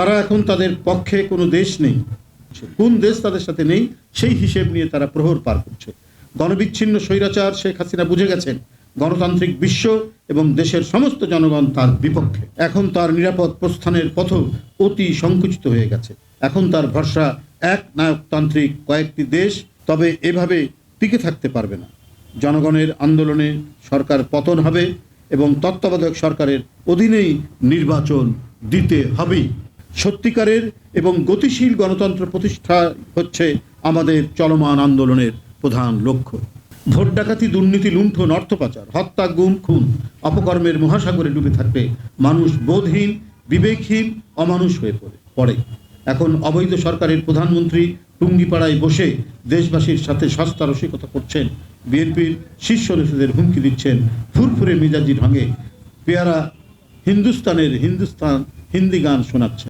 তারা এখন তাদের পক্ষে কোনো দেশ নেই, কোন দেশ তাদের সাথে নেই সেই হিসেব নিয়ে তারা প্রহর পার করছে। গণবিচ্ছিন্ন স্বৈরাচার শেখ হাসিনা বুঝে গেছেন গণতান্ত্রিক বিশ্ব এবং দেশের সমস্ত জনগণ তার বিপক্ষে। এখন তার নিরাপদ প্রস্থানের পথ অতি সংকুচিত হয়ে গেছে। এখন তার ভরসা এক নায়কতান্ত্রিক কয়েকটি দেশ, তবে এভাবে টিকে থাকতে পারবে না। জনগণের আন্দোলনে সরকার পতন হবে এবং তত্ত্বাবধায়ক সরকারের অধীনেই নির্বাচন দিতে হবেই। সত্যিকারের এবং গতিশীল গণতন্ত্র প্রতিষ্ঠা হচ্ছে আমাদের চলমান আন্দোলনের প্রধান লক্ষ্য। ভোট ডাকাতি, দুর্নীতি, লুণ্ঠন, অর্থ পাচার, হত্যা, গুম, খুন, অপকর্মের মহাসাগরে ডুবে থাকবে মানুষ বোধহীন, বিবেকহীন, অমানুষ হয়ে পড়ে। এখন অবৈধ সরকারের প্রধানমন্ত্রী টুঙ্গিপাড়ায় বসে দেশবাসীর সাথে সস্তা রসিকতা করছেন, বিএনপির শীর্ষ নেতাদের হুমকি দিচ্ছেন, ফুরফুরে মেজাজি ঢঙে পেয়ারা হিন্দুস্তান হিন্দি গান শোনাচ্ছেন।